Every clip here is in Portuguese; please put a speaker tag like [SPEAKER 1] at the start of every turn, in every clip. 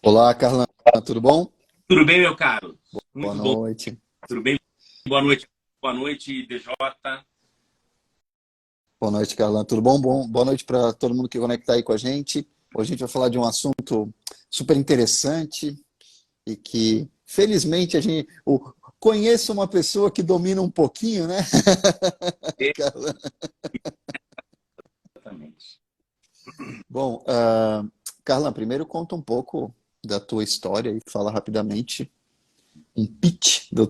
[SPEAKER 1] Olá, Carla, tudo bom?
[SPEAKER 2] Tudo bem, meu caro?
[SPEAKER 1] Boa
[SPEAKER 2] Muito bom.
[SPEAKER 1] noite.
[SPEAKER 2] Tudo bem? Boa noite. Boa noite, DJ.
[SPEAKER 1] Boa noite, Carla, tudo bom? Boa noite para todo mundo que conecta aí com a gente. Hoje a gente vai falar de um assunto super interessante e que, felizmente, conheço uma pessoa que domina um pouquinho, né, Carla?
[SPEAKER 2] Exatamente.
[SPEAKER 1] Bom, Carla, primeiro conta um pouco da tua história e fala rapidamente um pitch da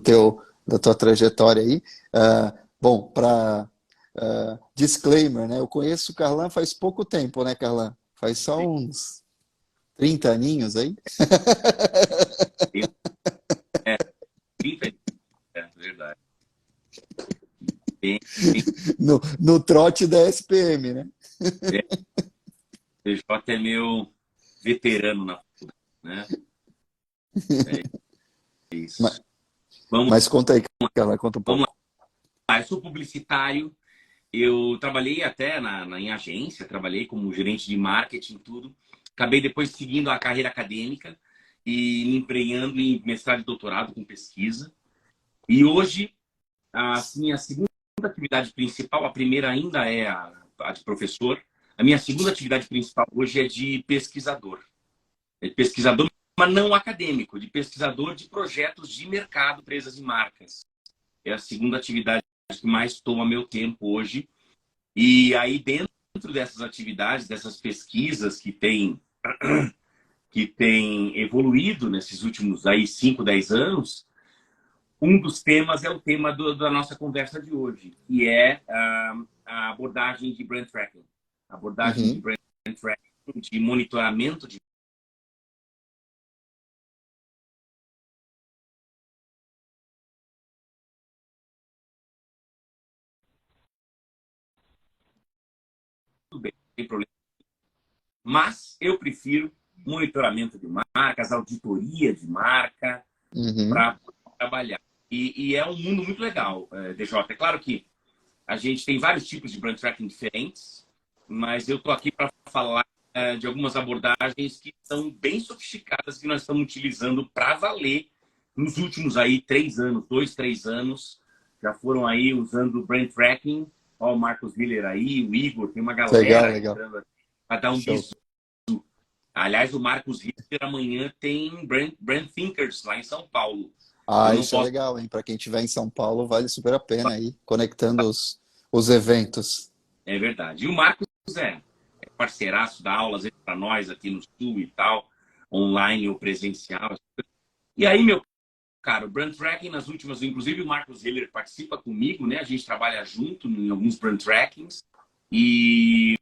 [SPEAKER 1] tua trajetória aí. Bom, para disclaimer, né? Eu conheço o Carlan faz pouco tempo, né, Carlan? Faz só uns 30 aninhos aí,
[SPEAKER 2] É, 30 verdade. Bem, bem,
[SPEAKER 1] no trote da SPM, né?
[SPEAKER 2] é, DJ é meu veterano na faculdade, né? É
[SPEAKER 1] Mas,
[SPEAKER 2] isso. Vamos,
[SPEAKER 1] mas conta aí, Carlan, conta um
[SPEAKER 2] vamos
[SPEAKER 1] pouco.
[SPEAKER 2] lá. Eu sou publicitário. Eu trabalhei até em agência, trabalhei como gerente de marketing, tudo. Acabei depois seguindo a carreira acadêmica e me empenhando em mestrado e doutorado com pesquisa. E hoje assim, a segunda atividade principal, a primeira ainda é a de professor. A minha segunda atividade principal hoje é de pesquisador. É de pesquisador, mas não acadêmico, de pesquisador de projetos de mercado, empresas e marcas. É a segunda atividade que mais toma meu tempo hoje. E aí, dentro dessas atividades, dessas pesquisas que têm evoluído nesses últimos aí 5, 10 anos, um dos temas é o tema da nossa conversa de hoje, que é a abordagem de brand tracking. Abordagem de
[SPEAKER 1] Uhum.
[SPEAKER 2] brand tracking, de monitoramento de tudo bem, não tem problema. Mas eu prefiro monitoramento de marcas, auditoria de marca,
[SPEAKER 1] Uhum.
[SPEAKER 2] para trabalhar. E é um mundo muito legal, DJ. É claro que a gente tem vários tipos de brand tracking diferentes, mas eu estou aqui para falar de algumas abordagens que são bem sofisticadas que nós estamos utilizando para valer nos últimos aí 3 anos, 2, 3 anos. Já foram aí usando o brand tracking. Ó, o Marcos Miller aí, o Igor, tem uma
[SPEAKER 1] Legal,
[SPEAKER 2] galera
[SPEAKER 1] legal.
[SPEAKER 2] entrando para dar um
[SPEAKER 1] Show.
[SPEAKER 2] bisu. Aliás, o Marcos Miller amanhã tem brand Thinkers lá em São Paulo. Eu
[SPEAKER 1] Ah,
[SPEAKER 2] não
[SPEAKER 1] isso é
[SPEAKER 2] posso.
[SPEAKER 1] legal, hein? Para quem estiver em São Paulo, vale super a pena aí, conectando os eventos.
[SPEAKER 2] É verdade. E o Marcos é parceiraço, dá aulas para nós aqui no Sul e tal, online ou presencial. E aí, meu cara, o brand tracking nas últimas, inclusive o Marcos Heller participa comigo, né? A gente trabalha junto em alguns brand trackings e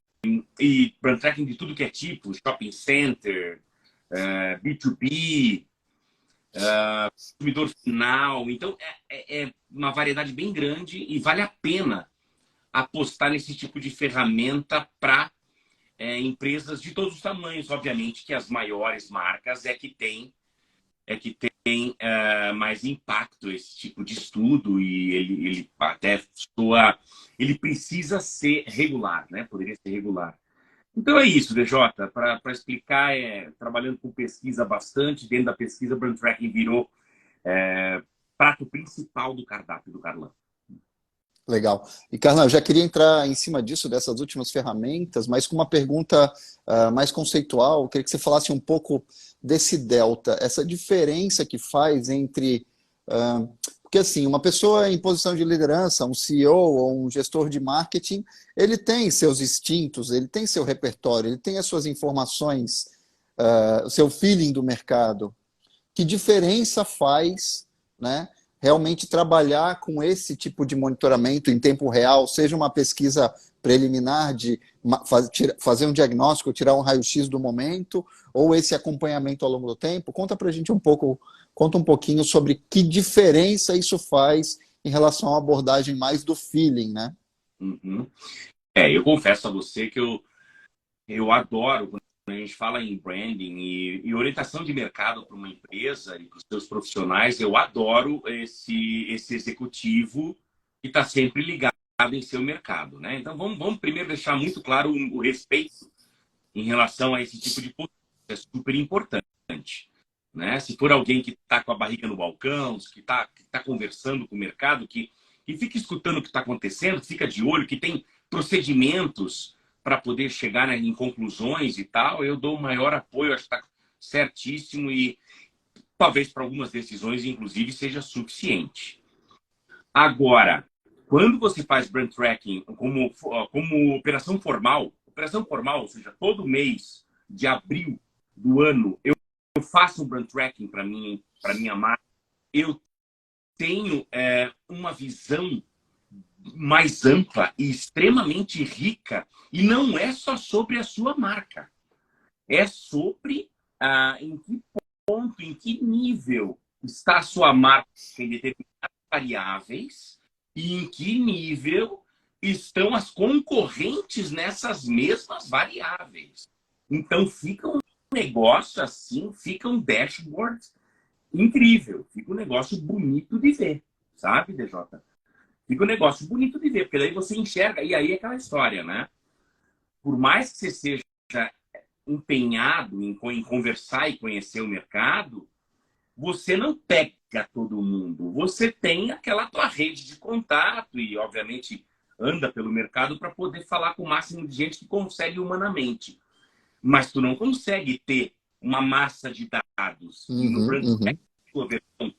[SPEAKER 2] brand tracking de tudo que é tipo, shopping center, B2B, consumidor final. Então, é uma variedade bem grande e vale a pena apostar nesse tipo de ferramenta para empresas de todos os tamanhos, obviamente, que as maiores marcas é que tem mais impacto esse tipo de estudo e ele até soa, ele precisa ser regular, né? Poderia ser regular. Então é isso, DJ, para explicar, trabalhando com pesquisa bastante, dentro da pesquisa, brand tracking virou prato principal do cardápio do Carlão.
[SPEAKER 1] Legal. E, Carla, eu já queria entrar em cima disso, dessas últimas ferramentas, mas com uma pergunta mais conceitual. Eu queria que você falasse um pouco desse delta, essa diferença que faz entre. Porque, assim, uma pessoa em posição de liderança, um CEO ou um gestor de marketing, ele tem seus instintos, ele tem seu repertório, ele tem as suas informações, o seu feeling do mercado. Que diferença faz, né, realmente trabalhar com esse tipo de monitoramento em tempo real, seja uma pesquisa preliminar de fazer um diagnóstico, tirar um raio-x do momento, ou esse acompanhamento ao longo do tempo? Conta para a gente um pouco, conta um pouquinho sobre que diferença isso faz em relação à abordagem mais do feeling, né?
[SPEAKER 2] Uhum. Eu confesso a você que eu adoro quando a gente fala em branding e orientação de mercado para uma empresa e para os seus profissionais. Eu adoro esse executivo que está sempre ligado em seu mercado, né? Então vamos primeiro deixar muito claro o respeito em relação a esse tipo de postura, é super importante. né? Se for alguém que está com a barriga no balcão, que tá conversando com o mercado, que fica escutando o que está acontecendo, que fica de olho, que tem procedimentos para poder chegar, né, em conclusões e tal, eu dou o maior apoio, acho que está certíssimo e talvez para algumas decisões, inclusive, seja suficiente. Agora, quando você faz brand tracking como operação formal, ou seja, todo mês de abril do ano, eu faço um brand tracking para minha marca, eu tenho uma visão mais ampla e extremamente rica, e não é só sobre a sua marca, é sobre em que ponto, em que nível está a sua marca em determinadas variáveis e em que nível estão as concorrentes nessas mesmas variáveis. Então, fica um negócio assim, fica um dashboard incrível, fica um negócio bonito de ver, sabe, DJ? Fica um negócio bonito de ver, porque daí você enxerga, e aí é aquela história, né? Por mais que você seja empenhado em conversar e conhecer o mercado, você não pega todo mundo. Você tem aquela tua rede de contato e, obviamente, anda pelo mercado para poder falar com o máximo de gente que consegue humanamente. Mas tu não consegue ter uma massa de dados. E no Brand Tracking, sua versão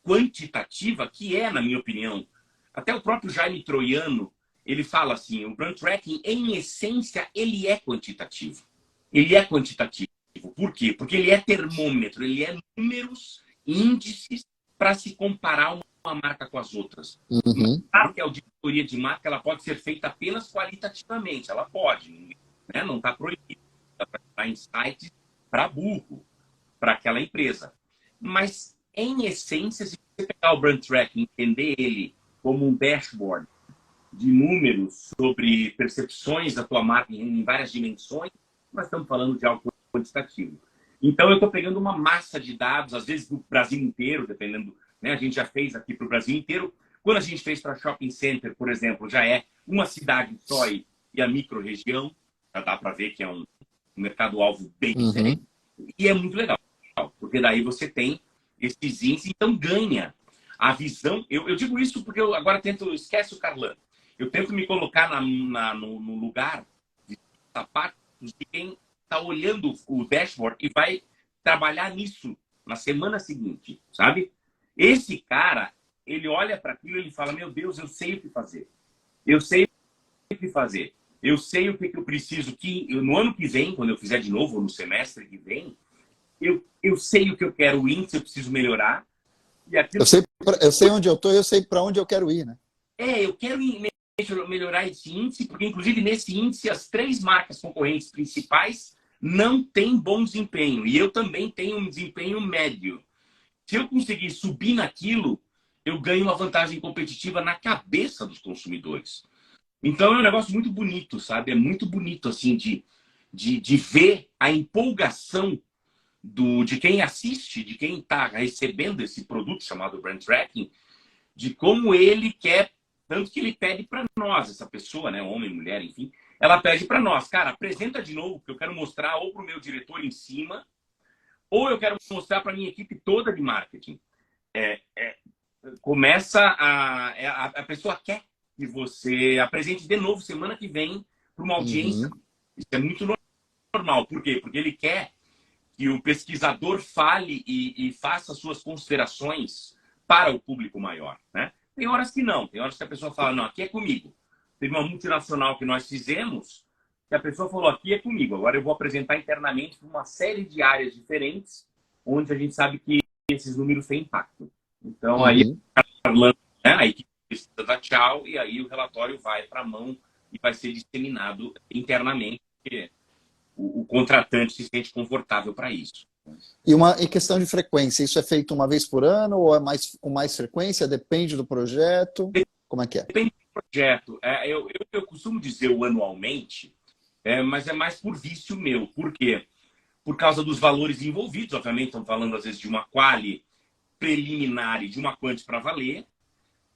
[SPEAKER 2] quantitativa, que é, na minha opinião, até o próprio Jaime Troiano, ele fala assim, o Brand Tracking, em essência, ele é quantitativo. Ele é quantitativo. Por quê? Porque ele é termômetro, ele é números, índices para se comparar uma marca com as outras. Claro que a auditoria de marca ela pode ser feita apenas qualitativamente, ela pode, né? Não está proibido, dá para dar insights para burro, para aquela empresa. Mas, em essência, se você pegar o Brand Tracking e entender ele como um dashboard de números sobre percepções da tua marca em várias dimensões, nós estamos falando de algo quantitativo. Então, eu estou pegando uma massa de dados, às vezes do Brasil inteiro, dependendo, né? A gente já fez aqui para o Brasil inteiro. Quando a gente fez para shopping center, por exemplo, já é uma cidade só e a micro-região. Já dá para ver que é um mercado-alvo bem diferente. E é muito legal, porque daí você tem esses índices, então ganha a visão. Eu digo isso porque eu agora tento, esquece o Carlan, eu tento me colocar no lugar de sapatos de quem está olhando o dashboard e vai trabalhar nisso na semana seguinte, sabe? Esse cara, ele olha para aquilo e ele fala, meu Deus, eu sei o que fazer. Eu sei o que fazer. Eu sei o que eu preciso que no ano que vem, quando eu fizer de novo, ou no semestre que vem, eu sei o que eu quero, o índice eu preciso melhorar. E aquilo...
[SPEAKER 1] eu sei onde eu estou e eu sei para onde eu quero ir, né?
[SPEAKER 2] Eu quero melhorar esse índice, porque inclusive nesse índice as 3 marcas concorrentes principais não têm bom desempenho. E eu também tenho um desempenho médio. Se eu conseguir subir naquilo, eu ganho uma vantagem competitiva na cabeça dos consumidores. Então é um negócio muito bonito, sabe? É muito bonito assim de ver a empolgação de quem assiste, de quem está recebendo esse produto chamado Brand Tracking, de como ele quer, tanto que ele pede para nós, essa pessoa, né, homem, mulher, enfim, ela pede para nós, cara, apresenta de novo, que eu quero mostrar ou para o meu diretor em cima, ou eu quero mostrar para a minha equipe toda de marketing. Começa a pessoa quer que você apresente de novo semana que vem para uma audiência. Isso é muito normal. Por quê? Porque ele quer que o pesquisador fale e faça suas considerações para o público maior, né? Tem horas que não. Tem horas que a pessoa fala, não, aqui é comigo. Teve uma multinacional que nós fizemos que a pessoa falou, aqui é comigo. Agora eu vou apresentar internamente para uma série de áreas diferentes onde a gente sabe que esses números têm impacto. Então, aí a equipe precisa dar tchau e aí o relatório vai para a mão e vai ser disseminado internamente, porque o contratante se sente confortável para isso.
[SPEAKER 1] E questão de frequência, isso é feito uma vez por ano ou é com mais frequência? Depende do projeto? Como é que é?
[SPEAKER 2] Depende do projeto. Eu costumo dizer o anualmente, mas é mais por vício meu. Por quê? Por causa dos valores envolvidos. Obviamente, estamos falando às vezes de uma quali preliminar e de uma quanti para valer.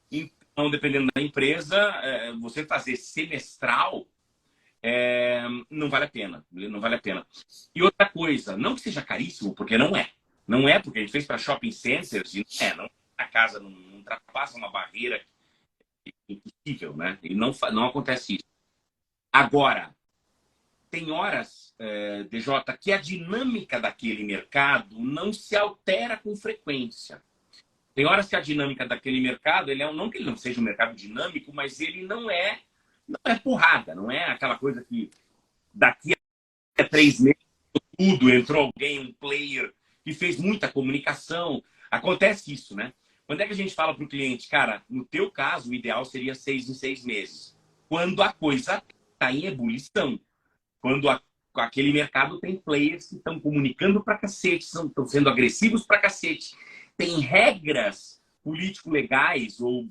[SPEAKER 2] Então, dependendo da empresa, você fazer semestral não vale a pena. Não vale a pena. E outra coisa, não que seja caríssimo, porque não é. Não é porque a gente fez para shopping centers, e não, a casa não ultrapassa uma barreira impossível, né? E não acontece isso. Agora, tem horas, DJ, que a dinâmica daquele mercado não se altera com frequência. Tem horas que a dinâmica daquele mercado, não que ele não seja um mercado dinâmico, mas ele não é porrada, não é aquela coisa que daqui a 3 meses tudo entrou alguém, um player que fez muita comunicação. Acontece isso, né? Quando é que a gente fala para o cliente, cara, no teu caso, o ideal seria 6 em 6 meses. Quando a coisa está em ebulição. Quando aquele mercado tem players que estão comunicando pra cacete, estão sendo agressivos pra cacete. Tem regras político-legais ou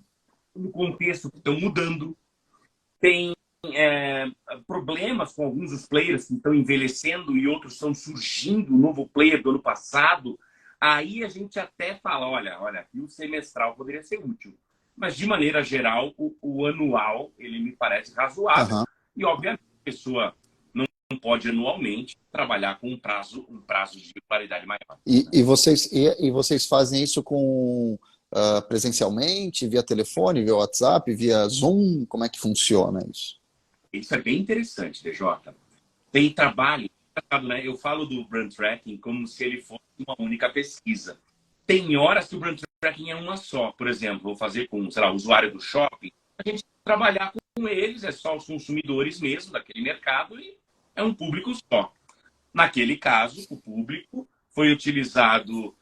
[SPEAKER 2] no contexto que estão mudando. Tem problemas com alguns dos players que estão envelhecendo e outros estão surgindo, o novo player do ano passado. Aí a gente até fala, olha, aqui o semestral poderia ser útil. Mas, de maneira geral, o anual, ele me parece razoável.
[SPEAKER 1] Aham.
[SPEAKER 2] E, obviamente, a pessoa não pode anualmente trabalhar com um prazo de validade maior.
[SPEAKER 1] E vocês fazem isso com presencialmente, via telefone, via WhatsApp, via Zoom? Como é que funciona isso?
[SPEAKER 2] Isso é bem interessante, DJ. Tem trabalho, né? Eu falo do brand tracking como se ele fosse uma única pesquisa. Tem horas que o brand tracking é uma só. Por exemplo, vou fazer com, sei lá, o usuário do shopping. A gente trabalhar com eles, é só os consumidores mesmo daquele mercado e é um público só. Naquele caso, o público foi utilizado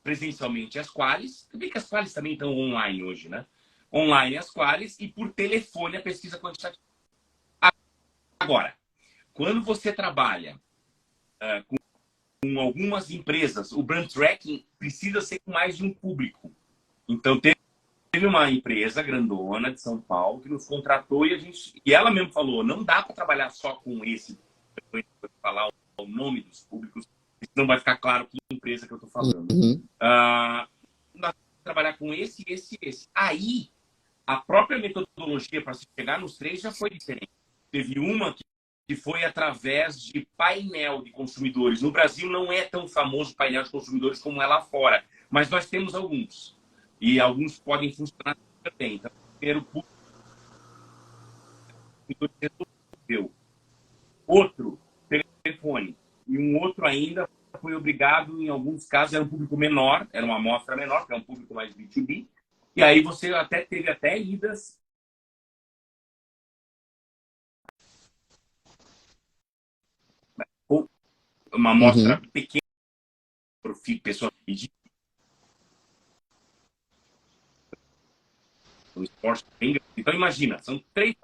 [SPEAKER 2] presencialmente as qualis. Tu vê que as qualis também estão online hoje, né? Online as qualis e por telefone a pesquisa quantitativa. Agora, quando você trabalha com algumas empresas, o brand tracking precisa ser com mais de um público. Então, teve uma empresa grandona de São Paulo que nos contratou e ela mesmo falou, não dá para trabalhar só com esse, falar o nome dos públicos, senão vai ficar claro que empresa que eu estou falando.
[SPEAKER 1] Uhum.
[SPEAKER 2] Nós vamos trabalhar com esse. Aí, a própria metodologia para se chegar nos 3 já foi diferente. Teve uma que foi através de painel de consumidores. No Brasil não é tão famoso o painel de consumidores como é lá fora, mas nós temos alguns. E alguns podem funcionar também. Então, primeiro público resolveu. Outro, telefone. E um outro ainda foi obrigado, em alguns casos, era um público menor, era uma amostra menor, que é um público mais B2B. E aí você teve até idas. Uma amostra
[SPEAKER 1] Uhum.
[SPEAKER 2] pequena, pessoa de um esforço bem grande. Então, imagina, são 3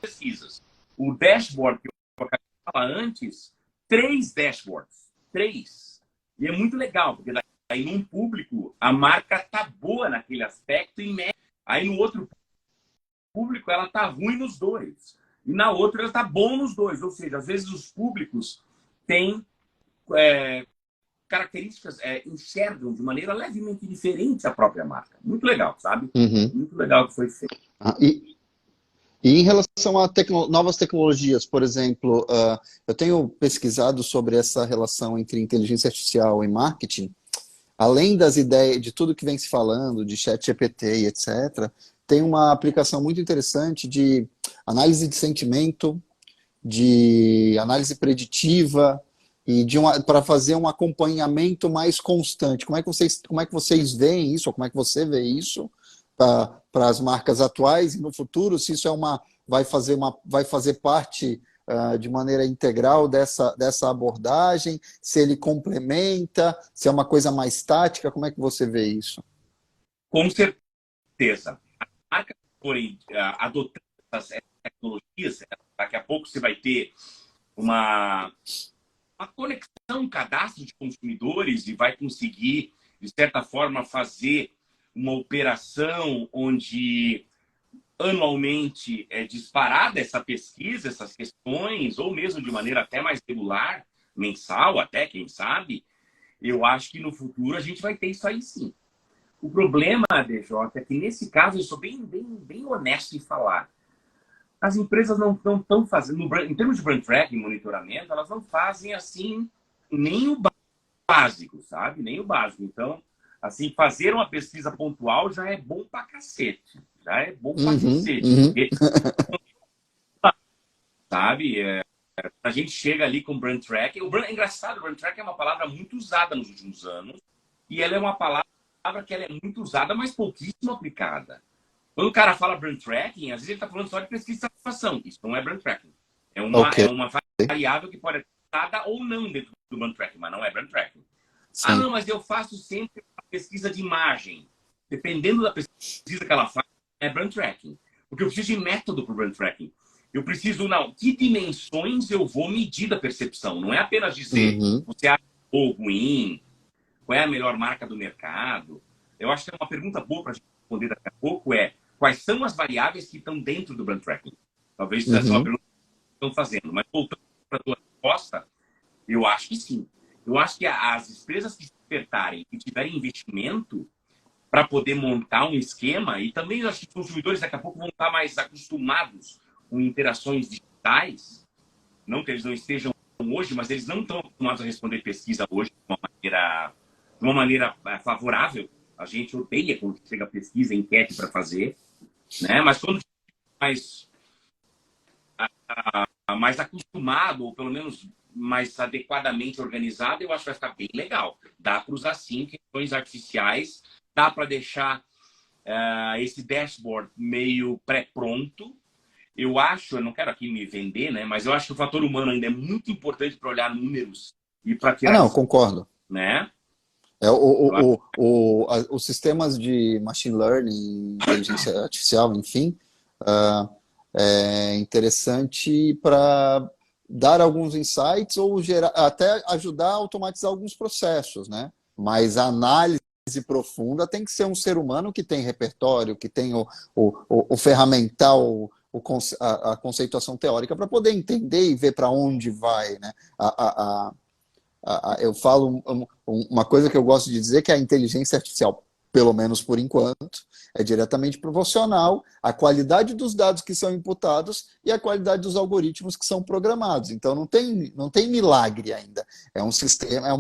[SPEAKER 2] pesquisas. O dashboard que eu acabei de falar antes, 3 dashboards. 3. E é muito legal, porque daí num público a marca tá boa naquele aspecto e médio. Aí no outro público ela tá ruim nos 2. E na outra ela tá bom nos 2. Ou seja, às vezes os públicos têm características, enxergam de maneira levemente diferente a própria marca. Muito legal, sabe?
[SPEAKER 1] Uhum.
[SPEAKER 2] Muito legal que foi feito.
[SPEAKER 1] E em relação a novas tecnologias, por exemplo, eu tenho pesquisado sobre essa relação entre inteligência artificial e marketing. Além das ideias, de tudo que vem se falando, de ChatGPT e etc., tem uma aplicação muito interessante de análise de sentimento, de análise preditiva e para fazer um acompanhamento mais constante. Como é que vocês veem isso, ou como é que você vê isso para as marcas atuais e no futuro, se isso vai fazer parte de maneira integral dessa abordagem, se ele complementa, se é uma coisa mais tática, como é que você vê isso?
[SPEAKER 2] Com certeza. As marcas forem adotando essas tecnologias, daqui a pouco você vai ter uma conexão, um cadastro de consumidores e vai conseguir, de certa forma, fazer uma operação onde anualmente é disparada essa pesquisa, essas questões, ou mesmo de maneira até mais regular, mensal até, quem sabe. Eu acho que no futuro a gente vai ter isso aí sim. O problema, DJ, é que nesse caso eu sou bem honesto em falar. As empresas não estão fazendo, em termos de brand tracking, monitoramento, elas não fazem assim nem o básico, sabe? Nem o básico. Então, assim, fazer uma pesquisa pontual já é bom pra cacete. Já é bom pra
[SPEAKER 1] Uhum,
[SPEAKER 2] cacete,
[SPEAKER 1] uhum.
[SPEAKER 2] porque, sabe, a gente chega ali com brand tracking. É engraçado, brand tracking é uma palavra muito usada nos últimos anos e ela é uma palavra que ela é muito usada, mas pouquíssimo aplicada. Quando o cara fala brand tracking, às vezes ele está falando só de pesquisa de satisfação. Isso não é brand tracking.
[SPEAKER 1] Ok,
[SPEAKER 2] É uma variável que pode ser usada ou não dentro do brand tracking, mas não é brand tracking. Ah,
[SPEAKER 1] sim.
[SPEAKER 2] não, mas eu faço sempre a pesquisa de imagem. Dependendo da pesquisa que ela faz, é brand tracking. Porque eu preciso de método para o brand tracking. Eu preciso, não, que dimensões eu vou medir da percepção. Não é apenas dizer,
[SPEAKER 1] Uhum.
[SPEAKER 2] você acha bom ou ruim, qual é a melhor marca do mercado. Eu acho que é uma pergunta boa para a gente responder daqui a pouco quais são as variáveis que estão dentro do brand tracking? Talvez essa é uma
[SPEAKER 1] Uhum.
[SPEAKER 2] pergunta que estão fazendo. Mas voltando para a tua resposta, eu acho que sim. Eu acho que as empresas que se despertarem e tiverem investimento para poder montar um esquema, e também eu acho que os consumidores daqui a pouco vão estar mais acostumados com interações digitais, não que eles não estejam hoje, mas eles não estão acostumados a responder pesquisa hoje de uma maneira favorável. A gente odeia quando chega pesquisa, enquete para fazer, né? Mas quando mais mais acostumado, ou pelo menos mais adequadamente organizado, eu acho que vai ficar bem legal. Dá para usar sim questões artificiais, dá para deixar esse dashboard meio pré-pronto. Eu acho, eu não quero aqui me vender, né? Mas eu acho que o fator humano ainda é muito importante para olhar números e para
[SPEAKER 1] Ah,
[SPEAKER 2] tirar
[SPEAKER 1] não,
[SPEAKER 2] decisões,
[SPEAKER 1] concordo.
[SPEAKER 2] né?
[SPEAKER 1] É,
[SPEAKER 2] Eu acho
[SPEAKER 1] os sistemas de machine learning, inteligência artificial, enfim, ah, é interessante para dar alguns insights ou gerar, até ajudar a automatizar alguns processos, né? Mas a análise profunda tem que ser um ser humano que tem repertório, que tem o ferramental, a conceituação teórica para poder entender e ver para onde vai, né? Eu falo uma coisa que eu gosto de dizer que a inteligência artificial, pelo menos por enquanto, é diretamente proporcional à qualidade dos dados que são imputados e à qualidade dos algoritmos que são programados. Então não tem milagre ainda. É um sistema,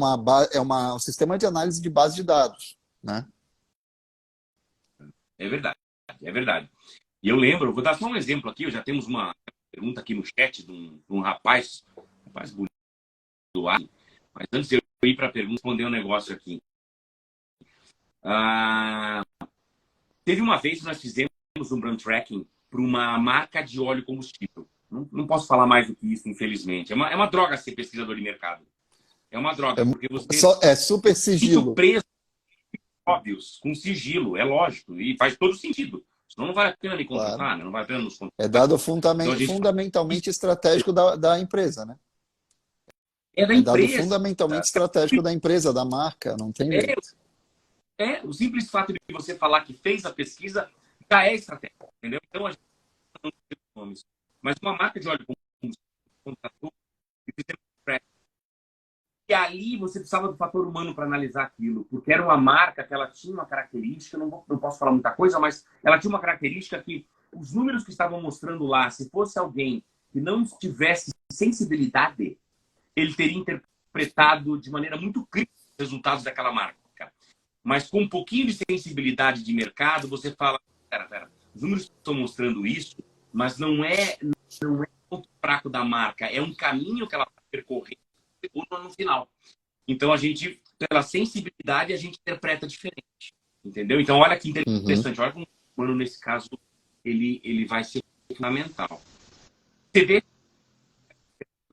[SPEAKER 1] um sistema de análise de base de dados, né?
[SPEAKER 2] é verdade, é verdade. E eu lembro, vou dar só um exemplo aqui, já temos uma pergunta aqui no chat de um rapaz bonito, mas antes de eu ir para a pergunta, responder um negócio aqui. Ah, teve uma vez que nós fizemos um brand tracking para uma marca de óleo combustível. Não posso falar mais do que isso, infelizmente. É uma droga ser pesquisador de mercado. É uma
[SPEAKER 1] É,
[SPEAKER 2] droga, porque você
[SPEAKER 1] é super
[SPEAKER 2] é muito
[SPEAKER 1] sigilo.
[SPEAKER 2] preso, óbvios, com sigilo, é lógico, e faz todo sentido. Senão não vale a pena me
[SPEAKER 1] Claro.
[SPEAKER 2] contratar, né? Não vale a pena nos
[SPEAKER 1] É
[SPEAKER 2] contratar.
[SPEAKER 1] dado
[SPEAKER 2] Então a gente faz isso.
[SPEAKER 1] fundamentalmente estratégico da empresa, né?
[SPEAKER 2] É da
[SPEAKER 1] É dado
[SPEAKER 2] empresa.
[SPEAKER 1] fundamentalmente estratégico da empresa, da marca, não tem
[SPEAKER 2] É,
[SPEAKER 1] jeito.
[SPEAKER 2] o simples fato de você falar que fez a pesquisa já é estratégia, entendeu? Então a gente não tem nomes. Mas uma marca de óleo contratou e fizemos um track. E ali você precisava do fator humano para analisar aquilo, porque era uma marca que ela tinha uma característica, não posso falar muita coisa, mas ela tinha uma característica que os números que estavam mostrando lá, se fosse alguém que não tivesse sensibilidade, ele teria interpretado de maneira muito crítica os resultados daquela marca. Mas com um pouquinho de sensibilidade de mercado, você fala, pera, os números estão mostrando isso, mas não é o ponto fraco da marca, é um caminho que ela está percorrendo no final. Então, a gente, pela sensibilidade, a gente interpreta diferente. Entendeu? Então, olha que
[SPEAKER 1] Uhum.
[SPEAKER 2] interessante. Olha como o humano, nesse caso, ele vai ser fundamental. Você vê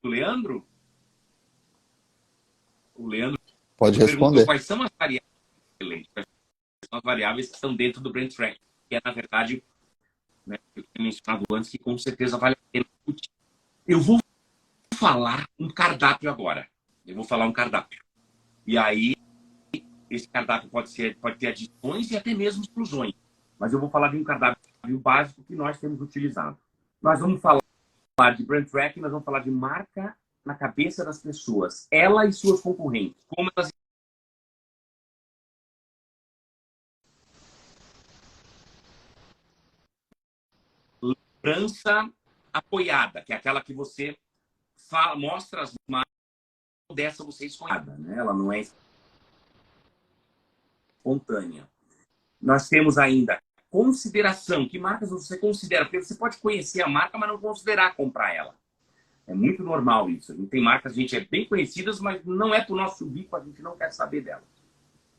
[SPEAKER 2] o Leandro? O Leandro
[SPEAKER 1] Pode
[SPEAKER 2] perguntou
[SPEAKER 1] responder.
[SPEAKER 2] quais são as variáveis, quais são as variáveis que estão dentro do Brand Track, que é, na verdade, né, eu tinha mencionado antes, que com certeza vale a pena discutir. Eu vou falar um cardápio agora. Eu vou falar um cardápio. E aí, esse cardápio pode ter adições e até mesmo exclusões. Mas eu vou falar de um cardápio básico que nós temos utilizado. Nós vamos falar de brand tracking, nós vamos falar de marca na cabeça das pessoas. Ela e suas concorrentes. Como elas lembrança apoiada, que é aquela que você mostra as marcas dessa você escolhe, né? Ela não é espontânea. Nós temos ainda consideração. Que marcas você considera? Porque você pode conhecer a marca, mas não considerar comprar ela. É muito normal isso. A gente tem marcas, a gente é bem conhecidas, mas não é para o nosso bico, a gente não quer saber delas.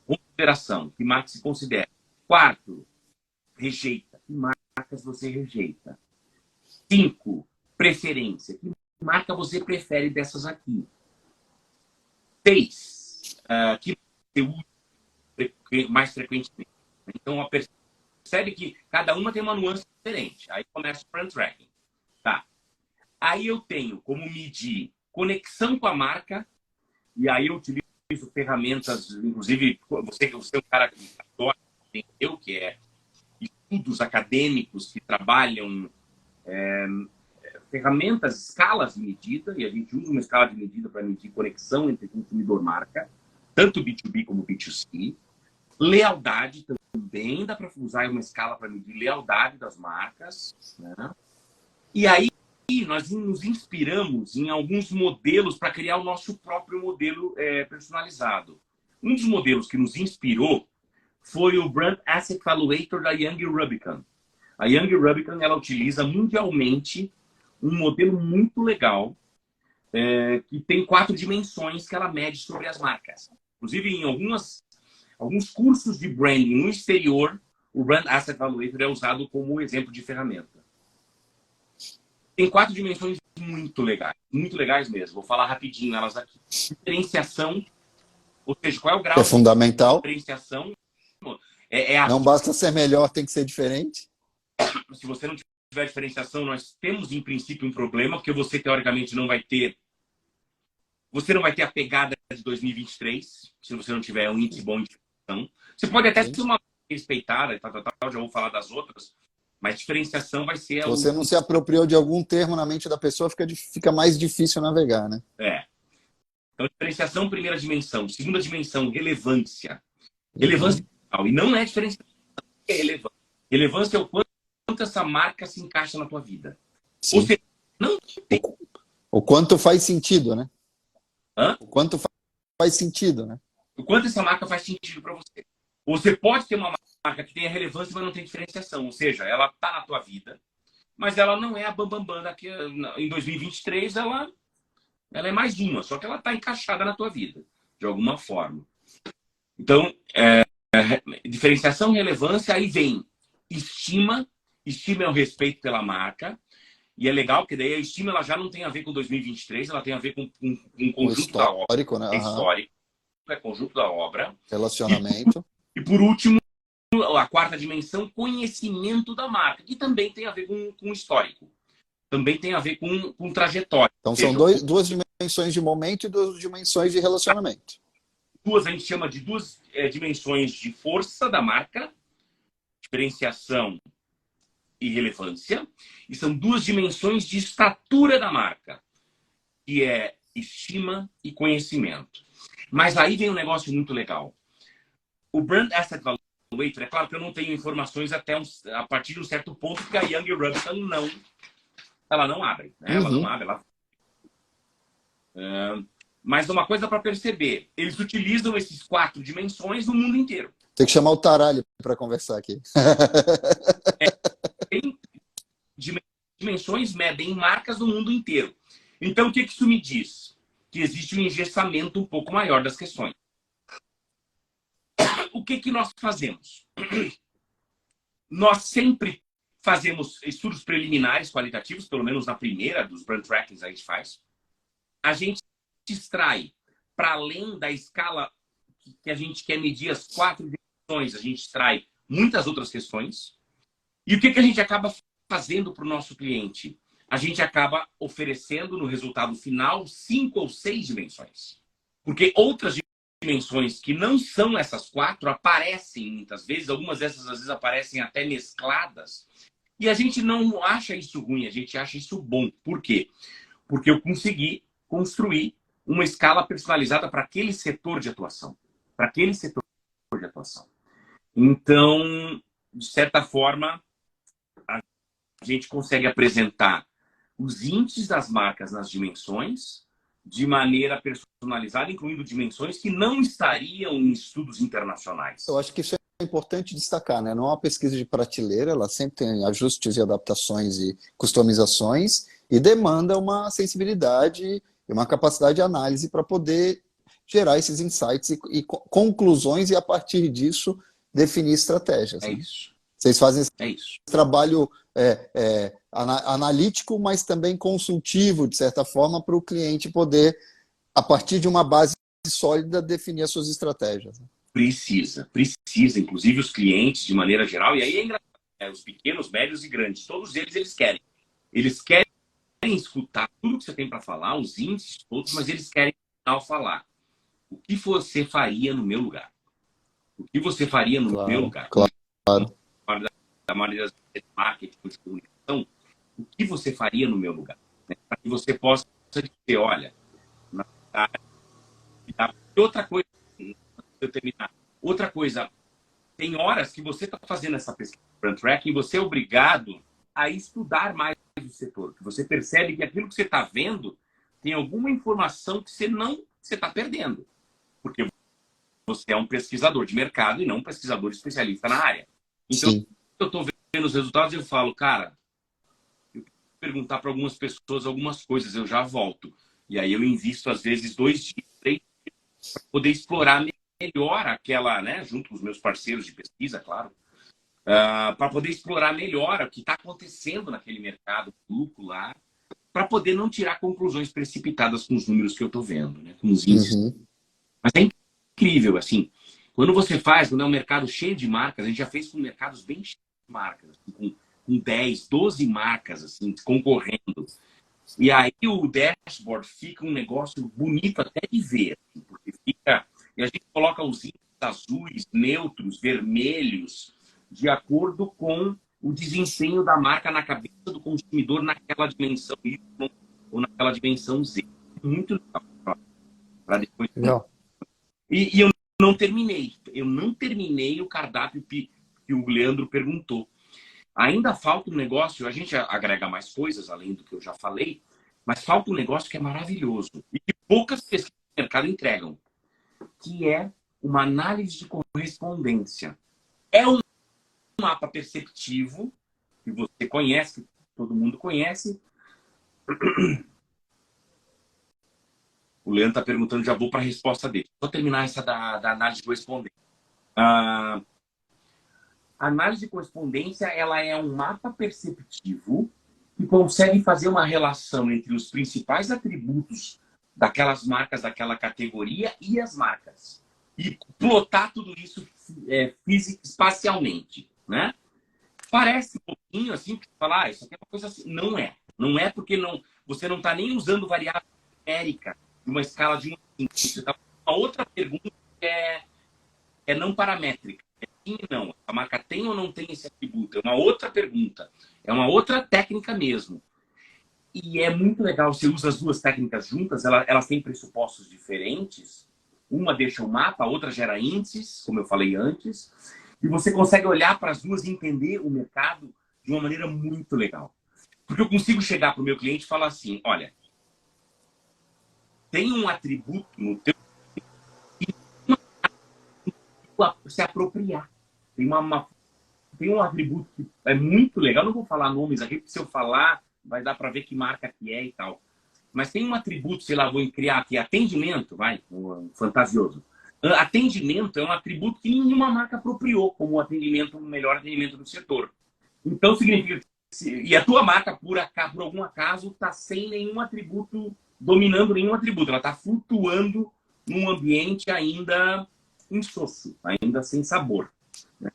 [SPEAKER 2] Consideração. Que marca se considera? Quarto, rejeita. Que marcas você rejeita? 5, preferência. Que marca você prefere dessas aqui? 6, que você usa mais frequentemente. Então, percebe que cada uma tem uma nuance diferente. Aí começa o brand tracking. Tá. Aí eu tenho como medir conexão com a marca, e aí eu utilizo ferramentas, inclusive, você é um cara que adora, eu que é estudos acadêmicos que trabalham ferramentas, escalas de medida, e a gente usa uma escala de medida para medir conexão entre consumidor e marca, tanto B2B como B2C. Lealdade também dá para usar uma escala para medir lealdade das marcas, né? E aí nós nos inspiramos em alguns modelos para criar o nosso próprio modelo personalizado. Um dos modelos que nos inspirou foi o Brand Asset Valuator da Young Rubicon. A Young Rubicon, ela utiliza mundialmente um modelo muito legal que tem 4 dimensões que ela mede sobre as marcas. Inclusive, em alguns cursos de branding no exterior, o Brand Asset Valuator é usado como exemplo de ferramenta. Tem 4 dimensões muito legais mesmo. Vou falar rapidinho elas aqui. Diferenciação, ou seja, qual é o grau
[SPEAKER 1] É fundamental.
[SPEAKER 2] de diferenciação?
[SPEAKER 1] Não basta ser melhor, tem que ser diferente.
[SPEAKER 2] Se você não tiver diferenciação, nós temos em princípio um problema, porque você teoricamente não vai ter a pegada de 2023, se você não tiver um índice bom de diferenciação. Você pode até ser uma respeitada, já vou falar das outras, mas diferenciação vai ser...
[SPEAKER 1] Se você não se apropriou de algum termo na mente da pessoa, fica mais difícil navegar, né?
[SPEAKER 2] Então, diferenciação, primeira dimensão. Segunda dimensão, relevância. Relevância e não é diferenciação, é relevância. Relevância é o quanto essa marca se encaixa na tua vida.
[SPEAKER 1] Sim.
[SPEAKER 2] Ou seja, não tem...
[SPEAKER 1] O quanto faz sentido, né?
[SPEAKER 2] Hã?
[SPEAKER 1] O quanto faz sentido, né?
[SPEAKER 2] O quanto essa marca faz sentido para você. Você pode ter uma marca que tenha relevância, mas não tem diferenciação. Ou seja, ela está na tua vida, mas ela não é a bambambam daqui em 2023, ela é mais uma, só que ela está encaixada na tua vida, de alguma forma. Então, diferenciação, relevância, aí vem estima. Estima é o respeito pela marca. E é legal, porque daí a estima ela já não tem a ver com 2023, ela tem a ver com um conjunto da obra.
[SPEAKER 1] Né?
[SPEAKER 2] É histórico, é conjunto da obra.
[SPEAKER 1] Relacionamento.
[SPEAKER 2] E por último, a quarta dimensão, conhecimento da marca, que também tem a ver com histórico. Também tem a ver com trajetória.
[SPEAKER 1] Então são duas dimensões de momento e 2 dimensões de relacionamento.
[SPEAKER 2] A gente chama de 2 dimensões de força da marca, diferenciação e relevância, e são 2 dimensões de estatura da marca, que é estima e conhecimento. Mas aí vem um negócio muito legal. O Brand Asset Valuator, é claro que eu não tenho informações a partir de um certo ponto, porque a Young Rubicon ela não abre, né? Ela não abre, mas uma coisa para perceber, eles utilizam esses 4 dimensões no mundo inteiro.
[SPEAKER 1] Tem que chamar o Taralho para conversar aqui.
[SPEAKER 2] Tem dimensões medem marcas no mundo inteiro. Então, o que isso me diz? Que existe um engessamento um pouco maior das questões. O que nós fazemos? Nós sempre fazemos estudos preliminares qualitativos, pelo menos na primeira dos brand trackings a gente faz. A gente extrai, para além da escala que a gente quer medir as 4 dimensões, a gente extrai muitas outras questões. E o que a gente acaba fazendo para o nosso cliente? A gente acaba oferecendo no resultado final 5 ou 6 dimensões. Porque outras dimensões que não são essas 4 aparecem muitas vezes, algumas dessas às vezes aparecem até mescladas. E a gente não acha isso ruim, a gente acha isso bom. Por quê? Porque eu consegui construir uma escala personalizada para aquele setor de atuação. Para aquele setor de atuação. Então, de certa forma, a gente consegue apresentar os índices das marcas nas dimensões de maneira personalizada personalizada, incluindo dimensões que não estariam em estudos internacionais.
[SPEAKER 1] Eu acho que isso é importante destacar, né? Não é uma pesquisa de prateleira, ela sempre tem ajustes e adaptações e customizações e demanda uma sensibilidade e uma capacidade de análise para poder gerar esses insights e conclusões e, a partir disso, definir estratégias.
[SPEAKER 2] É
[SPEAKER 1] né?
[SPEAKER 2] isso.
[SPEAKER 1] Vocês fazem esse
[SPEAKER 2] É isso.
[SPEAKER 1] trabalho analítico, mas também consultivo, de certa forma, para o cliente poder, a partir de uma base sólida, definir as suas estratégias.
[SPEAKER 2] Precisa. Inclusive os clientes, de maneira geral, e aí é engraçado, os pequenos, médios e grandes, todos eles querem. Eles querem escutar tudo que você tem para falar, os índices todos, mas eles querem, ao falar, o que você faria no meu lugar? O que você faria no meu lugar?
[SPEAKER 1] Claro.
[SPEAKER 2] Da maioria das vezes, marketing, de comunicação, o que você faria no meu lugar? Né? Para que você possa dizer, olha, na verdade, outra coisa, eu terminar. Outra coisa, tem horas que você está fazendo essa pesquisa de brand tracking e você é obrigado a estudar mais o setor. Que você percebe que aquilo que você está vendo tem alguma informação que você está perdendo. Porque você é um pesquisador de mercado e não um pesquisador especialista na área. Então,
[SPEAKER 1] Sim.
[SPEAKER 2] eu estou vendo os resultados e eu falo, cara, eu preciso perguntar para algumas pessoas algumas coisas, eu já volto. E aí eu invisto, às vezes, 2 dias, 3 dias, para poder explorar melhor aquela, né, junto com os meus parceiros de pesquisa, claro, para poder explorar melhor o que está acontecendo naquele mercado público lá, para poder não tirar conclusões precipitadas com os números que eu estou vendo, né, com os índices. Mas é incrível, assim, quando é um mercado cheio de marcas, a gente já fez com mercados bem cheios de marcas, assim, com 10, 12 marcas assim, concorrendo. E aí o dashboard fica um negócio bonito até de ver, assim, porque fica... E a gente coloca os índices azuis, neutros, vermelhos, de acordo com o desempenho da marca na cabeça do consumidor naquela dimensão Y ou naquela dimensão Z. Muito legal. Para depois...
[SPEAKER 1] Legal.
[SPEAKER 2] E eu não terminei. Eu não terminei o cardápio que o Leandro perguntou. Ainda falta um negócio, a gente agrega mais coisas, além do que eu já falei, mas falta um negócio que é maravilhoso e que poucas pesquisas do mercado entregam, que é uma análise de correspondência. É um mapa perceptivo que você conhece, que todo mundo conhece. O Leandro está perguntando, já vou para a resposta dele. Vou terminar essa da análise de correspondência. A análise de correspondência, ela é um mapa perceptivo que consegue fazer uma relação entre os principais atributos daquelas marcas, daquela categoria e as marcas. E plotar tudo isso espacialmente, né? Parece um pouquinho assim, que falar, isso aqui é uma coisa assim. Não é. Não é porque você não está nem usando variável numérica de uma escala de 1 a 5. Você está fazendo uma outra pergunta que é não paramétrica. Sim e não. A marca tem ou não tem esse atributo? É uma outra pergunta. É uma outra técnica mesmo. E é muito legal. Você usa as duas técnicas juntas, elas têm pressupostos diferentes. Uma deixa o mapa, a outra gera índices, como eu falei antes. E você consegue olhar para as duas e entender o mercado de uma maneira muito legal. Porque eu consigo chegar para o meu cliente e falar assim, olha, tem um atributo no teu se apropriar. Tem um atributo que é muito legal. Não vou falar nomes aqui, porque se eu falar, vai dar para ver que marca que é e tal. Mas tem um atributo, sei lá, vou criar aqui, atendimento, um fantasioso. Atendimento é um atributo que nenhuma marca apropriou como o melhor atendimento do setor. Então, significa que e a tua marca, por algum acaso, está sem nenhum atributo, dominando nenhum atributo. Ela está flutuando num ambiente ainda insosso, ainda sem sabor. Né?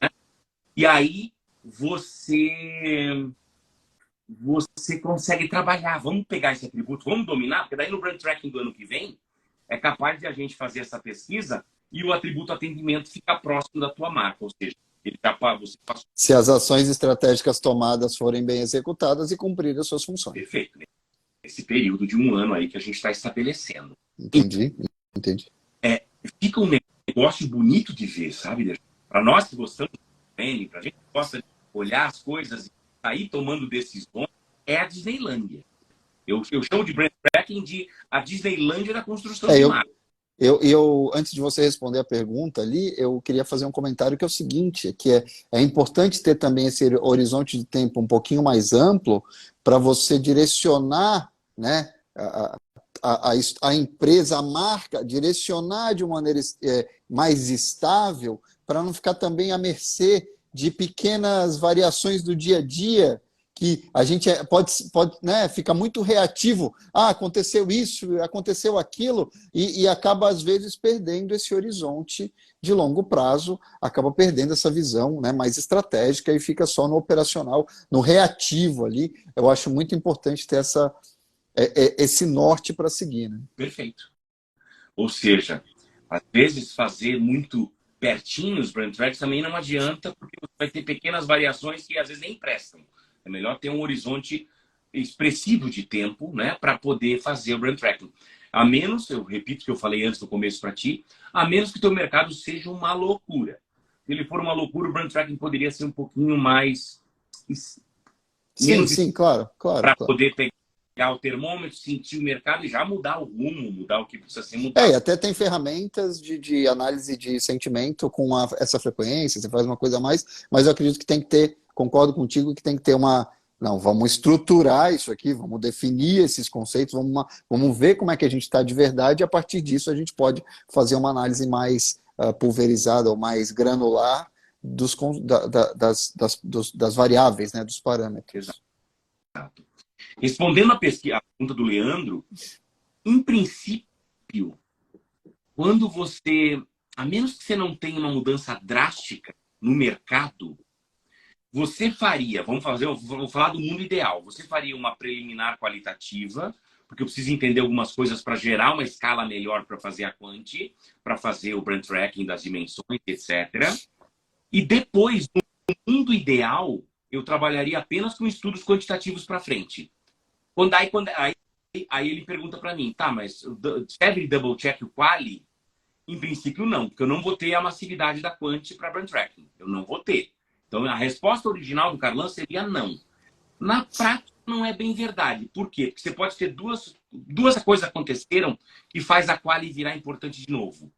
[SPEAKER 2] E aí você consegue trabalhar. Vamos pegar esse atributo, vamos dominar, porque daí no brand tracking do ano que vem é capaz de a gente fazer essa pesquisa e o atributo atendimento fica próximo da tua marca. Ou seja, você passou...
[SPEAKER 1] Se as ações estratégicas tomadas forem bem executadas e cumprir as suas funções.
[SPEAKER 2] Perfeito. Né? Esse período de 1 ano aí que a gente está estabelecendo.
[SPEAKER 1] Entendi.
[SPEAKER 2] Fica um negócio bonito de ver, sabe? Para nós que gostamos de training, para a gente que gosta de olhar as coisas e sair tomando decisões, é a Disneylândia. Eu chamo de brand tracking de a Disneylândia da construção de marca.
[SPEAKER 1] Antes de você responder a pergunta ali, eu queria fazer um comentário que é o seguinte, é importante ter também esse horizonte de tempo um pouquinho mais amplo para você direcionar, né, a empresa, a marca, direcionar de uma maneira mais estável, para não ficar também à mercê de pequenas variações do dia a dia, que a gente pode né, fica muito reativo. Ah, aconteceu isso, aconteceu aquilo, e acaba, às vezes, perdendo esse horizonte de longo prazo, acaba perdendo essa visão, né, mais estratégica e fica só no operacional, no reativo ali. Eu acho muito importante ter esse norte para seguir. Né?
[SPEAKER 2] Perfeito. Ou seja, às vezes fazer muito pertinho os brand tracks também não adianta, porque você vai ter pequenas variações que às vezes nem prestam. É melhor ter um horizonte expressivo de tempo, né, para poder fazer o brand tracking. A menos, eu repito o que eu falei antes no começo para ti, a menos que o teu mercado seja uma loucura. Se ele for uma loucura, o brand tracking poderia ser um pouquinho mais
[SPEAKER 1] Sim,
[SPEAKER 2] menos
[SPEAKER 1] sim, claro, claro,
[SPEAKER 2] para
[SPEAKER 1] claro.
[SPEAKER 2] poder pegar o termômetro, sentir o mercado e já mudar o rumo, mudar o que precisa ser
[SPEAKER 1] E
[SPEAKER 2] mudado.
[SPEAKER 1] até tem ferramentas de análise de sentimento com essa frequência, você faz uma coisa a mais, mas eu acredito que tem que ter, concordo contigo, que tem que ter não, vamos estruturar isso aqui, vamos definir esses conceitos, vamos ver como é que a gente está de verdade, e a partir disso a gente pode fazer uma análise mais pulverizada ou mais granular das variáveis, né, dos parâmetros.
[SPEAKER 2] Exato. Respondendo a pergunta do Leandro, em princípio, quando você, a menos que você não tenha uma mudança drástica no mercado, você faria, vamos falar do mundo ideal, você faria uma preliminar qualitativa, porque eu preciso entender algumas coisas para gerar uma escala melhor para fazer a quanti, para fazer o brand tracking das dimensões, etc. E depois, no mundo ideal, eu trabalharia apenas com estudos quantitativos para frente. Aí ele pergunta para mim, tá, mas serve double check o quali? Em princípio, não, porque eu não vou ter a massividade da quant para brand tracking. Eu não vou ter. Então, a resposta original do Carlan seria não. Na prática, não é bem verdade. Por quê? Porque você pode ter duas coisas aconteceram que faz a quali virar importante de novo.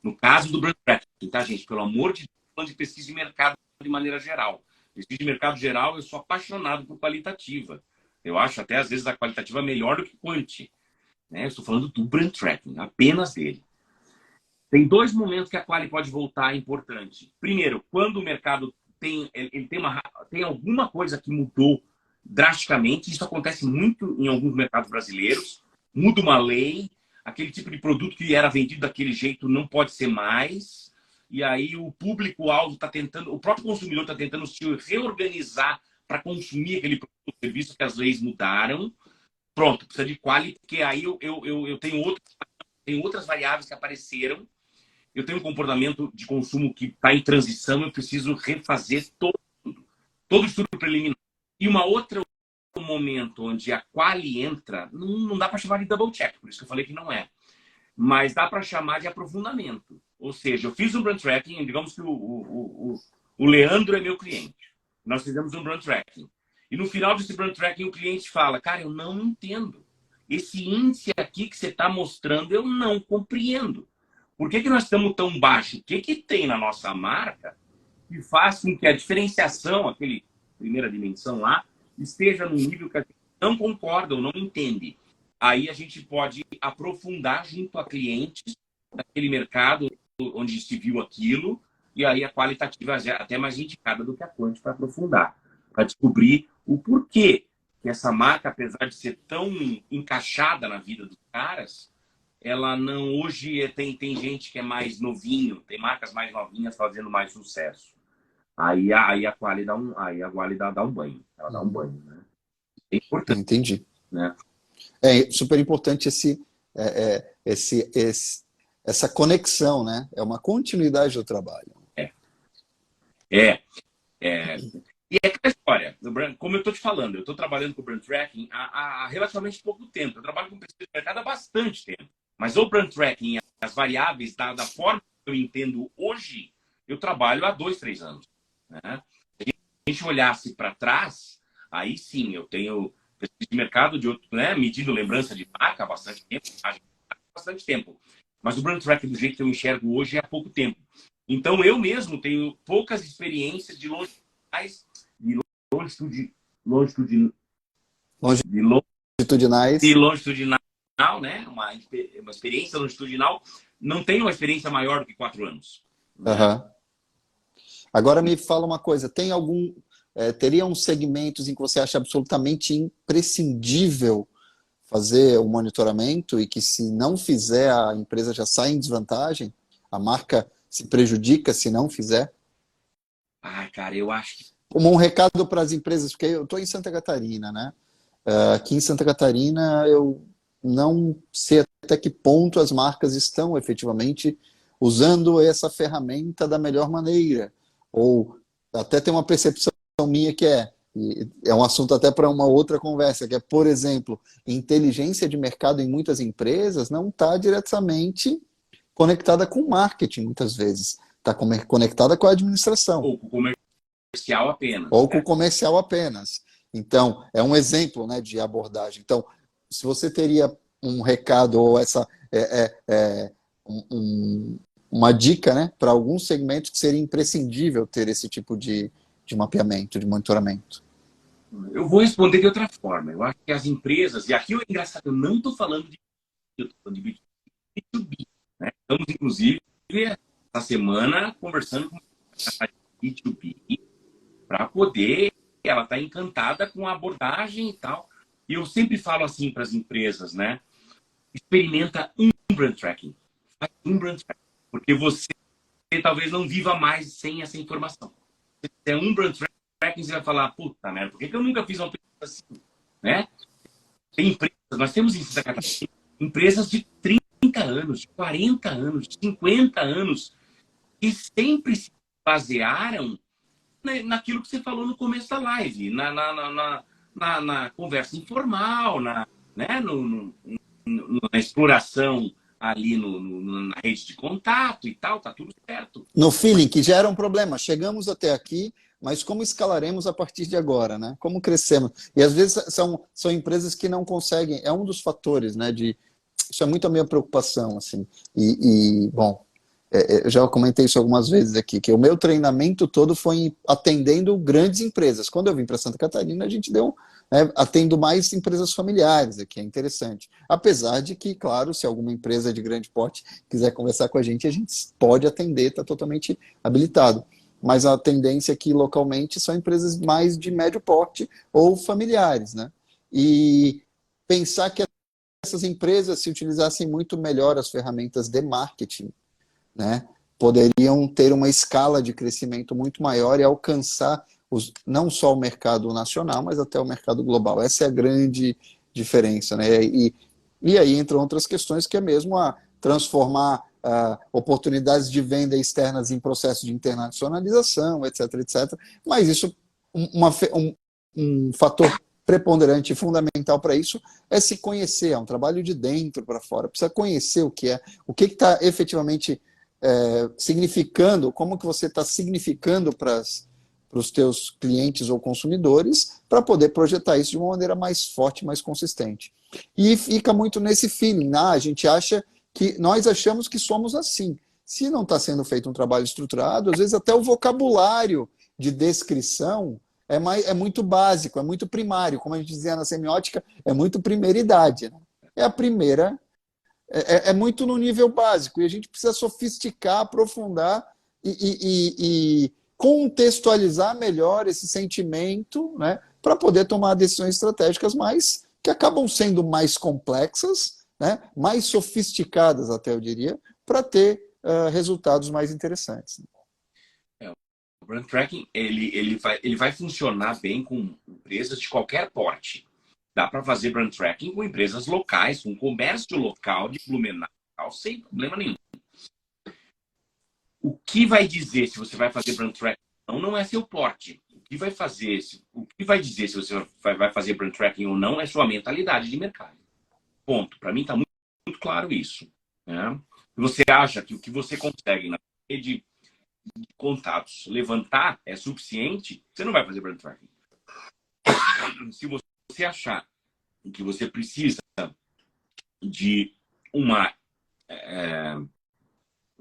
[SPEAKER 2] No caso do brand tracking, tá, gente? Pelo amor de Deus, falando de pesquisa de mercado de maneira geral. Pesquisa de mercado geral, eu sou apaixonado por qualitativa. Eu acho até, às vezes, a qualitativa melhor do que quant. Né? Eu estou falando do brand tracking, apenas dele. Tem dois momentos que a quali pode voltar importante. Primeiro, quando o mercado tem alguma coisa que mudou drasticamente, isso acontece muito em alguns mercados brasileiros, muda uma lei, aquele tipo de produto que era vendido daquele jeito não pode ser mais, e aí o público-alvo está tentando, o próprio consumidor está tentando se reorganizar para consumir aquele produto ou serviço que as leis mudaram. Pronto, precisa de quali, porque aí eu tenho outras variáveis que apareceram. Eu tenho um comportamento de consumo que está em transição, eu preciso refazer todo o estudo preliminar. E uma outra momento onde a quali entra, não dá para chamar de double check, por isso que eu falei que não é. Mas dá para chamar de aprofundamento. Ou seja, eu fiz um brand tracking, digamos que o Leandro é meu cliente. Nós fizemos um brand tracking. E no final desse brand tracking, o cliente fala, cara, eu não entendo. Esse índice aqui que você está mostrando, eu não compreendo. Por que nós estamos tão baixo? O que tem na nossa marca que faz com que a diferenciação, aquele primeira dimensão lá, esteja num nível que a gente não concorda ou não entende? Aí a gente pode aprofundar junto a clientes daquele mercado onde se viu aquilo, e aí a qualitativa é até mais indicada do que a quant para aprofundar, para descobrir o porquê que essa marca, apesar de ser tão encaixada na vida dos caras, ela não hoje tem gente que é mais novinho, tem marcas mais novinhas fazendo mais sucesso. Aí a quali dá um banho, ela dá um banho, né? É importante,
[SPEAKER 1] Entendi.
[SPEAKER 2] né?
[SPEAKER 1] É super importante essa conexão, né? É uma continuidade do trabalho.
[SPEAKER 2] É, é, é. E é aquela história, como eu estou te falando, eu estou trabalhando com o brand tracking há relativamente pouco tempo. Eu trabalho com pesquisa de mercado há bastante tempo. Mas o brand tracking, as variáveis da forma que eu entendo hoje, eu trabalho há 2, 3 anos. Né? Se a gente olhasse para trás, aí sim, eu tenho pesquisa de mercado de outro, né? Medindo lembrança de marca há bastante tempo, há bastante tempo. Mas o brand tracking, do jeito que eu enxergo hoje, é há pouco tempo. Então, eu mesmo tenho poucas experiências de longitudinal, de
[SPEAKER 1] Longitudinais.
[SPEAKER 2] longitudinal, né? Uma experiência longitudinal. Não tenho uma experiência maior do que 4 anos. Né?
[SPEAKER 1] Uhum. Agora me fala uma coisa, teria uns segmentos em que você acha absolutamente imprescindível fazer o monitoramento e que se não fizer a empresa já sai em desvantagem? A marca se prejudica se não fizer?
[SPEAKER 2] Ai, cara, eu acho que...
[SPEAKER 1] Como um recado para as empresas, porque eu estou em Santa Catarina, né? Aqui em Santa Catarina eu não sei até que ponto as marcas estão efetivamente usando essa ferramenta da melhor maneira. Ou até tem uma percepção minha que é um assunto até para uma outra conversa, que é, por exemplo, inteligência de mercado em muitas empresas não está diretamente conectada com marketing, muitas vezes. Está conectada com a administração.
[SPEAKER 2] Ou com o comercial apenas.
[SPEAKER 1] Ou com o comercial apenas. Então, é um exemplo, né, de abordagem. Então, se você teria um recado ou uma dica, né, para alguns segmentos que seria imprescindível ter esse tipo de mapeamento, de monitoramento.
[SPEAKER 2] Eu vou responder de outra forma. Eu acho que as empresas, e aqui é engraçado, eu não estou falando de, eu tô falando de B2B. Né? Estamos, inclusive, essa semana conversando com a B2B para poder, ela está encantada com a abordagem e tal. E eu sempre falo assim para as empresas, né? Experimenta um brand tracking. Faz um brand tracking. Porque você talvez não viva mais sem essa informação. Se é um brand tracking, você vai falar, puta merda, por que eu nunca fiz uma coisa assim? Né? Tem empresas, nós temos em Santa Catarina empresas de 30 anos, de 40 anos, de 50 anos, que sempre se basearam naquilo que você falou no começo da live, na conversa informal, né, na exploração ali na rede de contato e tal, tá tudo certo.
[SPEAKER 1] No feeling, que já era um problema. Chegamos até aqui, mas como escalaremos a partir de agora, né? Como crescemos? E às vezes são empresas que não conseguem, é um dos fatores, né? Isso é muito a minha preocupação, assim. Bom, eu já comentei isso algumas vezes aqui, que o meu treinamento todo foi atendendo grandes empresas. Quando eu vim para Santa Catarina, a gente atendo mais empresas familiares aqui, é interessante. Apesar de que, claro, se alguma empresa de grande porte quiser conversar com a gente pode atender, está totalmente habilitado. Mas a tendência aqui localmente são empresas mais de médio porte ou familiares, né? E pensar que essas empresas, se utilizassem muito melhor as ferramentas de marketing, né, poderiam ter uma escala de crescimento muito maior e alcançar não só o mercado nacional, mas até o mercado global. Essa é a grande diferença, né? E aí entram outras questões, que é mesmo transformar oportunidades de venda externas em processo de internacionalização, etc, etc. Mas isso, um fator preponderante e fundamental para isso é se conhecer, é um trabalho de dentro para fora, precisa conhecer o que está efetivamente significando, como que você está significando para os teus clientes ou consumidores, para poder projetar isso de uma maneira mais forte, mais consistente. E fica muito nesse feeling, né? A gente acha que nós achamos que somos assim. Se não está sendo feito um trabalho estruturado, às vezes até o vocabulário de descrição é muito básico, é muito primário, como a gente dizia na semiótica, é muito primeira idade. Né? É a primeira, é muito no nível básico, e a gente precisa sofisticar, aprofundar e contextualizar melhor esse sentimento, né, para poder tomar decisões estratégicas que acabam sendo mais complexas, né, mais sofisticadas até, eu diria, para ter resultados mais interessantes.
[SPEAKER 2] O brand tracking ele vai funcionar bem com empresas de qualquer porte. Dá para fazer brand tracking com empresas locais, com comércio local de Blumenau, sem problema nenhum. O que vai dizer se você vai fazer brand tracking não é seu porte. O que vai dizer se você vai fazer brand tracking ou não é sua mentalidade de mercado. Ponto. Para mim está muito, muito claro isso. Né? Se você acha que o que você consegue na rede de contatos levantar é suficiente, você não vai fazer brand tracking. Se você achar que você precisa de uma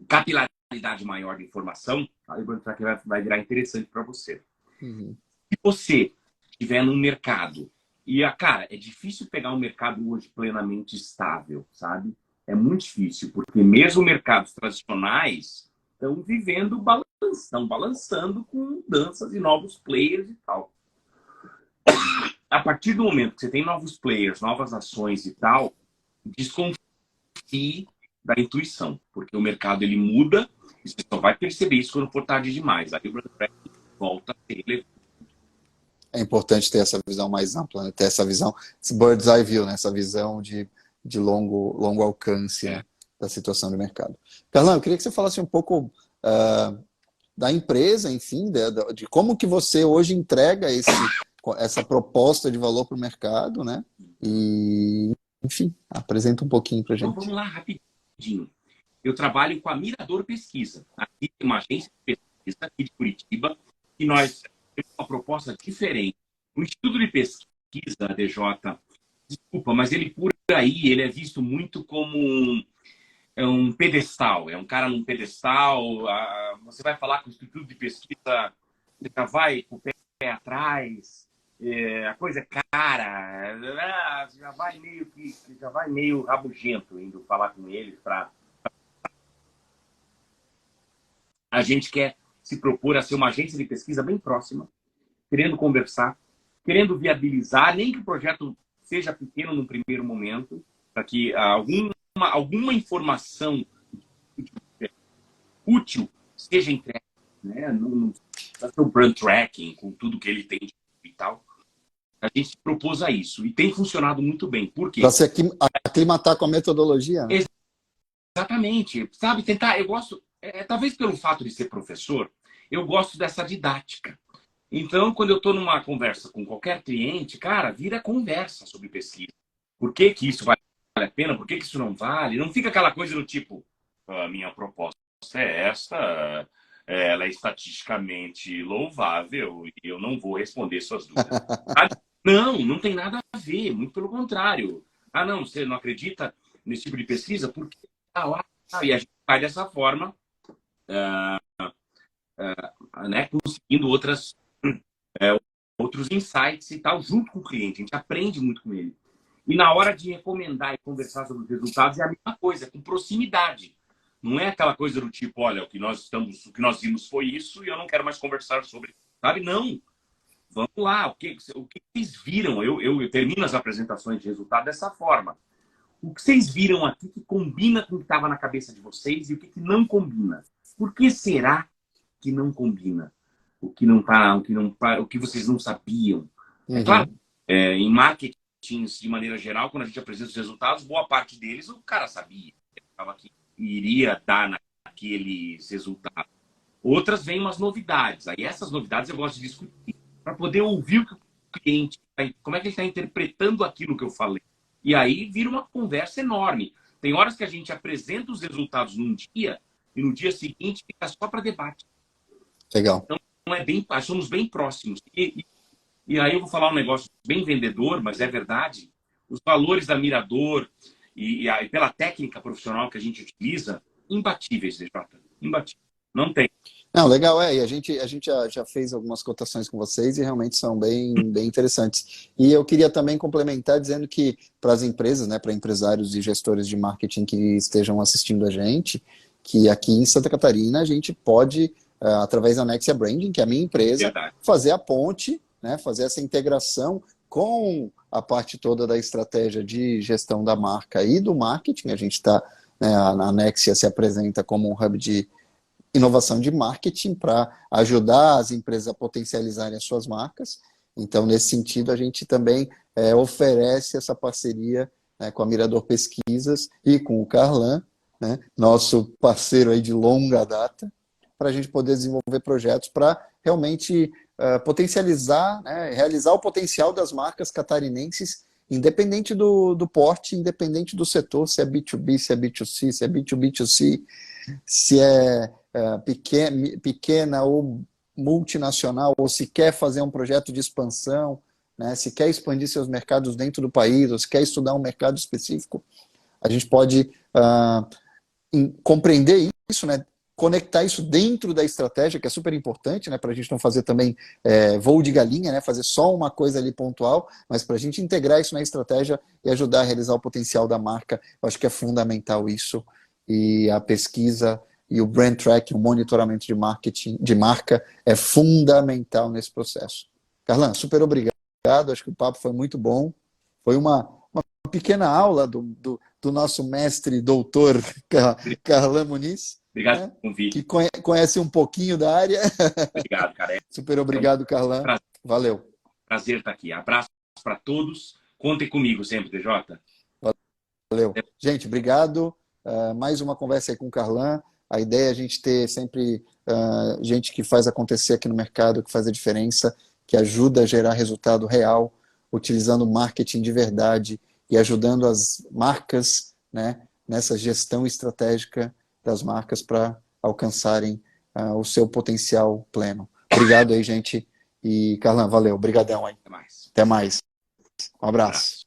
[SPEAKER 2] capilaridade maior de informação, aí o Brand Tracking vai virar interessante para você.
[SPEAKER 1] Uhum.
[SPEAKER 2] Se você estiver num mercado, cara, é difícil pegar um mercado hoje plenamente estável, sabe? É muito difícil, porque mesmo mercados tradicionais estão vivendo estão balançando com mudanças e novos players e tal. A partir do momento que você tem novos players, novas ações e tal, desconfie da intuição, porque o mercado ele muda e você só vai perceber isso quando for tarde demais. Aí o Brand Tracking volta a ser relevante.
[SPEAKER 1] É importante ter essa visão mais ampla, né? Ter essa visão, esse bird's eye view, né? Essa visão de longo alcance, né? Da situação do mercado. Carlão, eu queria que você falasse um pouco da empresa, enfim, de como que você hoje entrega essa proposta de valor para o mercado, né? E, enfim, apresenta um pouquinho para a
[SPEAKER 2] Então
[SPEAKER 1] gente.
[SPEAKER 2] vamos lá, rapidinho. Eu trabalho com a Mirador Pesquisa. Aqui tem uma agência de pesquisa aqui de Curitiba e nós temos uma proposta diferente. O Instituto de Pesquisa, DJ, desculpa, mas ele por aí ele é visto muito como um pedestal. É um cara num pedestal. Você vai falar com o Instituto de Pesquisa, você já vai com o pé atrás. A coisa é cara. Já vai meio rabugento indo falar com eles para. A gente quer se propor a ser uma agência de pesquisa bem próxima, querendo conversar, querendo viabilizar, nem que o projeto seja pequeno no primeiro momento, para que alguma informação útil seja entregue, né? No Brand Tracking, com tudo que ele tem e tal. A gente se propôs a isso e tem funcionado muito bem. Por quê?
[SPEAKER 1] Para se aclimatar com a metodologia, né?
[SPEAKER 2] Exatamente. Sabe, tentar. Eu gosto, talvez pelo fato de ser professor, eu gosto dessa didática. Então, quando eu estou numa conversa com qualquer cliente, cara, vira conversa sobre pesquisa. Por que que isso vale a pena? Por que que isso não vale? Não fica aquela coisa do tipo, a minha proposta é esta, ela é estatisticamente louvável e eu não vou responder suas dúvidas. Não, não tem nada a ver, muito pelo contrário. Ah, não, você não acredita nesse tipo de pesquisa? Porque e a gente vai dessa forma, né, conseguindo outros insights e tal, junto com o cliente. A gente aprende muito com ele. E na hora de recomendar e conversar sobre os resultados é a mesma coisa, com proximidade. Não é aquela coisa do tipo, olha, o que nós vimos foi isso e eu não quero mais conversar sobre, sabe? Não. Vamos lá, o que vocês viram? Eu termino as apresentações de resultado dessa forma. O que vocês viram aqui que combina com o que estava na cabeça de vocês e o que não combina? Por que será que não combina? O que não tá, o que vocês não sabiam? É claro, em marketing, de maneira geral, quando a gente apresenta os resultados, boa parte deles o cara sabia que iria dar naqueles resultados. Outras vêm umas novidades. Aí essas novidades eu gosto de discutir para poder ouvir o que o cliente, como é que ele está interpretando aquilo que eu falei. E aí vira uma conversa enorme. Tem horas que a gente apresenta os resultados num dia e no dia seguinte fica só para debate.
[SPEAKER 1] Legal.
[SPEAKER 2] Então somos bem próximos. E aí eu vou falar um negócio bem vendedor, mas é verdade. Os valores da Mirador e pela técnica profissional que a gente utiliza, imbatíveis, DJ. Imbatíveis. Não tem.
[SPEAKER 1] Não, legal, e a gente já fez algumas cotações com vocês e realmente são bem interessantes. E eu queria também complementar dizendo que para as empresas, né, para empresários e gestores de marketing que estejam assistindo a gente, que aqui em Santa Catarina a gente pode, através da Nexia Branding, que é a minha empresa, fazer a ponte, né, fazer essa integração com a parte toda da estratégia de gestão da marca e do marketing. A gente está, né, a Nexia se apresenta como um hub de inovação de marketing para ajudar as empresas a potencializarem as suas marcas. Então, nesse sentido, a gente também oferece essa parceria, né, com a Mirador Pesquisas e com o Carlan, né, nosso parceiro aí de longa data, para a gente poder desenvolver projetos para realmente potencializar, né, realizar o potencial das marcas catarinenses, independente do porte, independente do setor, se é B2B, se é B2C, se é B2B2C, se é pequena ou multinacional, ou se quer fazer um projeto de expansão, né, se quer expandir seus mercados dentro do país, ou se quer estudar um mercado específico, a gente pode compreender isso, né? Conectar isso dentro da estratégia, que é super importante, né? Para a gente não fazer também voo de galinha, né? Fazer só uma coisa ali pontual, mas para a gente integrar isso na estratégia e ajudar a realizar o potencial da marca, eu acho que é fundamental isso. E a pesquisa e o brand tracking, o monitoramento de marketing, de marca, é fundamental nesse processo. Carlan, super obrigado. Acho que o papo foi muito bom. Foi uma pequena aula do nosso mestre doutor Carlan Muniz,
[SPEAKER 2] Obrigado
[SPEAKER 1] né?
[SPEAKER 2] pelo convite.
[SPEAKER 1] Que conhece um pouquinho da área.
[SPEAKER 2] Obrigado, cara.
[SPEAKER 1] Super
[SPEAKER 2] É um
[SPEAKER 1] obrigado, Carlan. Valeu.
[SPEAKER 2] prazer estar aqui. Abraço para todos. Contem comigo sempre, DJ.
[SPEAKER 1] Valeu. Gente, obrigado. Mais uma conversa aí com o Carlan. A ideia é a gente ter sempre gente que faz acontecer aqui no mercado, que faz a diferença, que ajuda a gerar resultado real, utilizando marketing de verdade e ajudando as marcas, né, nessa gestão estratégica das marcas para alcançarem o seu potencial pleno. Obrigado aí, gente. E, Carlan, valeu. Obrigadão aí.
[SPEAKER 2] Até mais.
[SPEAKER 1] Até mais. Um
[SPEAKER 2] Um abraço.
[SPEAKER 1] abraço.